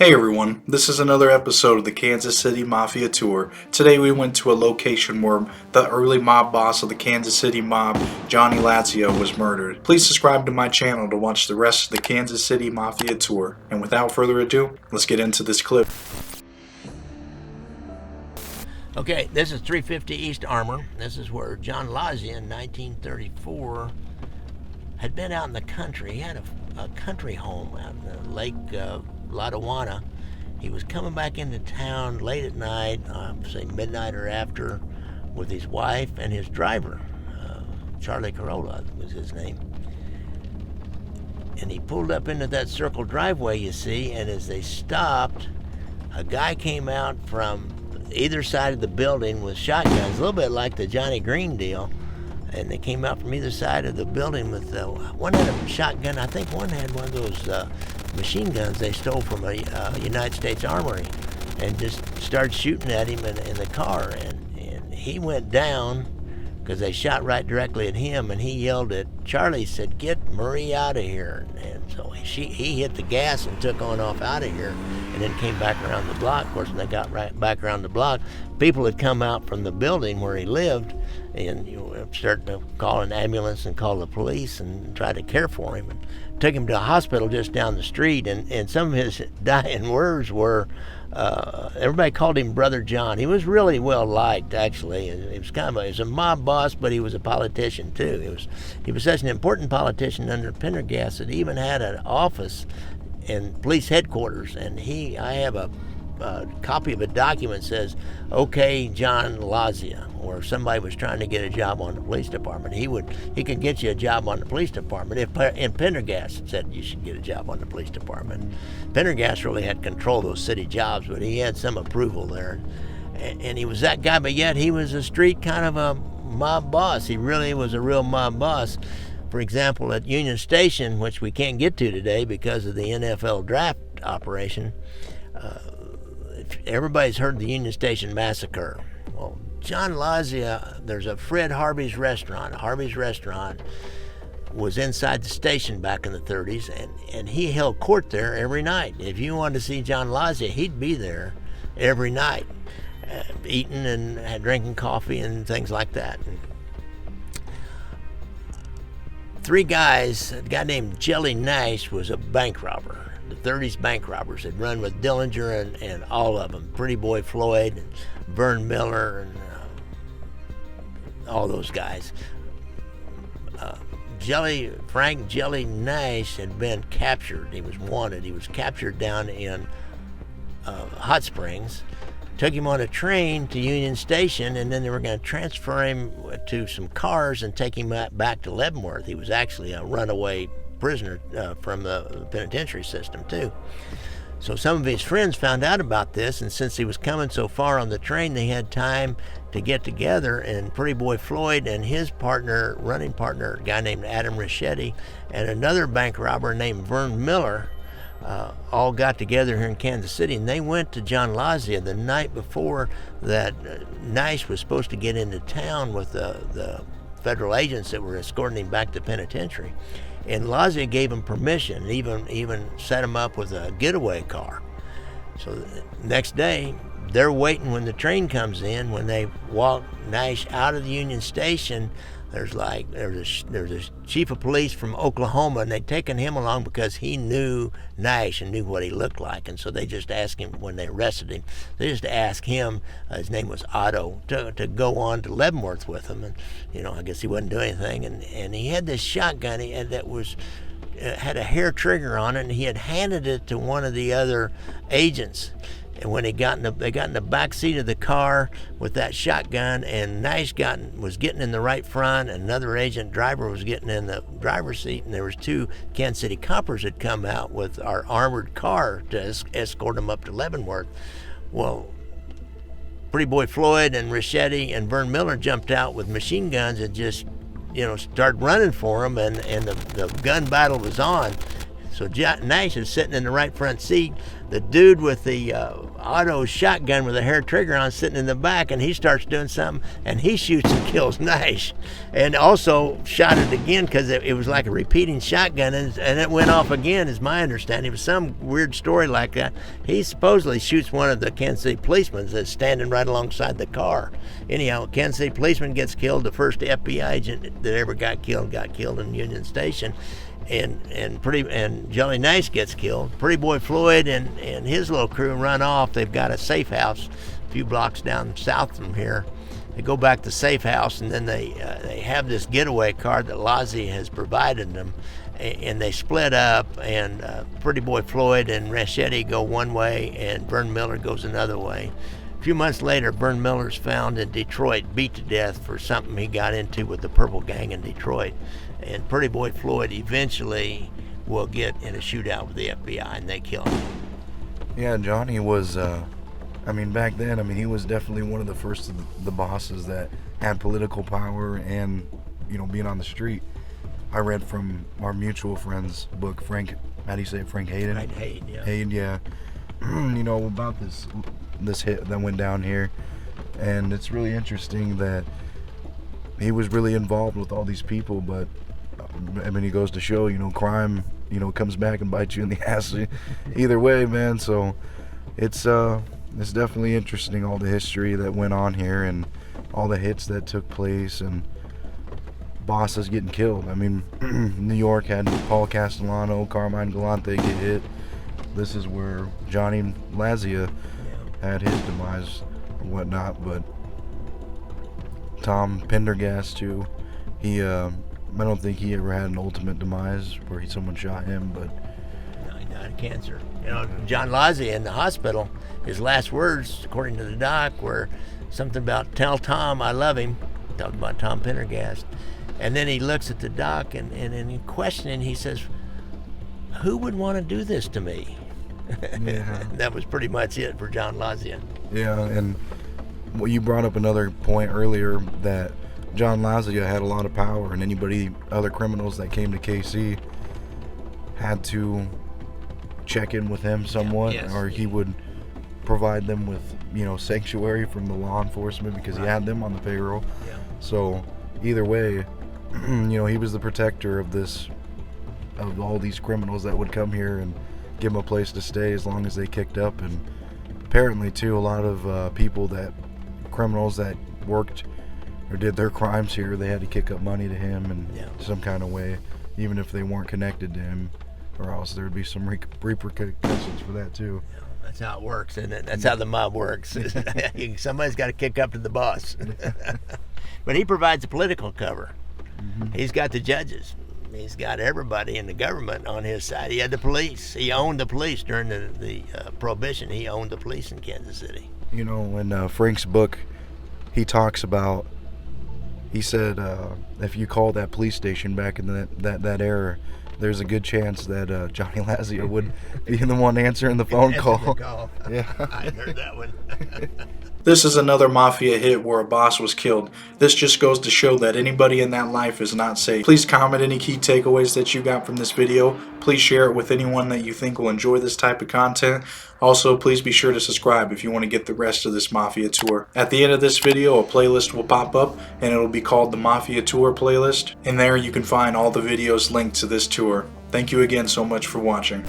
Hey everyone, this is another episode of the Kansas City Mafia Tour. Today we went to a location where the early mob boss of the Kansas City mob, Johnny Lazza, was murdered. Please subscribe to my channel to watch the rest of the Kansas City Mafia Tour. And without further ado, let's get into this clip. Okay, this is 350 East Armour. This is where John Lazza in 1934 had been out in the country. He had a country home out in the Lake Ladauanna. He was coming back into town late at night, say midnight or after, with his wife and his driver. Charlie Corolla was his name. And he pulled up into that circle driveway, you see, and as they stopped, a guy came out from either side of the building with shotguns, a little bit like the Johnny Green deal. And they came out from either side of the building with, one had a shotgun, I think one had one of those machine guns they stole from a United States armory, and just started shooting at him in the car. And he went down because they shot right directly at him, and he yelled at Charlie, said, "Get Marie out of here." And so he hit the gas and took on off out of here, and then came back around the block. Of course, when they got right back around the block, people had come out from the building where he lived, and started to call an ambulance and call the police and try to care for him, and took him to a hospital just down the street. And some of his dying words were, everybody called him Brother John. He was really well liked, actually. He was he was a mob boss, but he was a politician too. He was such an important politician under Pendergast that he even had an office in police headquarters. And I have a copy of a document that says, "Okay, John Lazza," or somebody was trying to get a job on the police department. He could get you a job on the police department if Pendergast said you should get a job on the police department. Pendergast really had control of those city jobs, but he had some approval there. And he was that guy, but yet he was a street kind of a mob boss. He really was a real mob boss. For example, at Union Station, which we can't get to today because of the NFL draft operation, everybody's heard the Union Station massacre. Well, John Lazza, there's a Fred Harvey's restaurant. Harvey's restaurant was inside the station back in the 30s, and he held court there every night. If you wanted to see John Lazza, he'd be there every night, eating and drinking coffee and things like that. And three guys, a guy named Jelly Nash was a bank robber. The 30s bank robbers had run with Dillinger and all of them. Pretty Boy Floyd, and Vern Miller, and all those guys. Frank Jelly Nash had been captured. He was wanted. He was captured down in Hot Springs. Took him on a train to Union Station, and then they were going to transfer him to some cars and take him back to Leavenworth. He was actually a runaway prisoner from the penitentiary system too. So some of his friends found out about this, and since he was coming so far on the train, they had time to get together, and Pretty Boy Floyd and his partner, running partner, a guy named Adam Richetti, and another bank robber named Vern Miller, all got together here in Kansas City, and they went to John Lazza the night before that Nash was supposed to get into town with the federal agents that were escorting him back to the penitentiary. And Lazza gave him permission, even set him up with a getaway car. So the next day, they're waiting when the train comes in. When they walk Nash out of the Union Station, there's a chief of police from Oklahoma, and they'd taken him along because he knew Nash and knew what he looked like. And so they just asked him, when they arrested him, they just asked him, his name was Otto, to go on to Leavenworth with them. And, I guess he wouldn't do anything. And he had this shotgun that had a hair trigger on it, and he had handed it to one of the other agents. And when they got in the back seat of the car with that shotgun, and Nash was getting in the right front, and another agent driver was getting in the driver's seat, and there was two Kansas City coppers that come out with our armored car to escort them up to Leavenworth. Well, Pretty Boy Floyd and Richetti and Vern Miller jumped out with machine guns and just, started running for him, and the gun battle was on. So Nash is sitting in the right front seat. The dude with the auto shotgun with a hair trigger on sitting in the back, and he starts doing something, and he shoots and kills Nash. And also shot it again because it was like a repeating shotgun, and it went off again, is my understanding. It was some weird story like that. He supposedly shoots one of the Kansas City policemen that's standing right alongside the car. Anyhow, Kansas City policeman gets killed. The first FBI agent that ever got killed in Union Station. And Jelly Nash gets killed. Pretty Boy Floyd and his little crew run off. They've got a safe house a few blocks down south from here. They go back to safe house, and then they have this getaway car that Lazza has provided them, and they split up. And Pretty Boy Floyd and Rachetti go one way, and Vern Miller goes another way. A few months later, Vern Miller's found in Detroit, beat to death for something he got into with the Purple Gang in Detroit. And Pretty Boy Floyd eventually will get in a shootout with the FBI, and they kill him. Yeah, Johnny was, back then, he was definitely one of the first of the bosses that had political power and, being on the street. I read from our mutual friend's book, Frank, how do you say it, Frank Hayden? Right, Hayden, yeah. Hayden, yeah. About this hit that went down here. And it's really interesting that he was really involved with all these people, but he goes to show, crime, comes back and bites you in the ass either way, man. So it's definitely interesting, all the history that went on here and all the hits that took place and bosses getting killed. New York had Paul Castellano, Carmine Galante get hit. This is where Johnny Lazza had his demise and whatnot, but Tom Pendergast too, he I don't think he ever had an ultimate demise where someone shot him, but no, he died of cancer. John Lazza in the hospital, his last words, according to the doc, were something about "tell Tom I love him," talking about Tom Pendergast. And then he looks at the doc, and in questioning, he says, "Who would want to do this to me?" Yeah. That was pretty much it for John Lazza. Yeah, and you brought up another point earlier that John Lazza had a lot of power, and other criminals that came to KC had to check in with him somewhat, or he would provide them with, sanctuary from the law enforcement because he had them on the payroll. Yeah. So either way, he was the protector of all these criminals that would come here and give them a place to stay as long as they kicked up. And apparently too, a lot of criminals that worked or did their crimes here, they had to kick up money to him in some kind of way, even if they weren't connected to him, or else there would be some repercussions for that too. Yeah, that's how it works, isn't it? That's how the mob works. Somebody's got to kick up to the boss. But he provides the political cover. Mm-hmm. He's got the judges. He's got everybody in the government on his side. He had the police. He owned the police during the Prohibition. He owned the police in Kansas City. In Frank's book, he talks about, he said, if you call that police station back in that era, there's a good chance that Johnny Lazza would be the one answering the phone call. Yeah, I heard that one. This is another Mafia hit where a boss was killed. This just goes to show that anybody in that life is not safe. Please comment any key takeaways that you got from this video. Please share it with anyone that you think will enjoy this type of content. Also, please be sure to subscribe if you want to get the rest of this Mafia tour. At the end of this video, a playlist will pop up, and it'll be called the Mafia Tour playlist. In there, you can find all the videos linked to this tour. Thank you again so much for watching.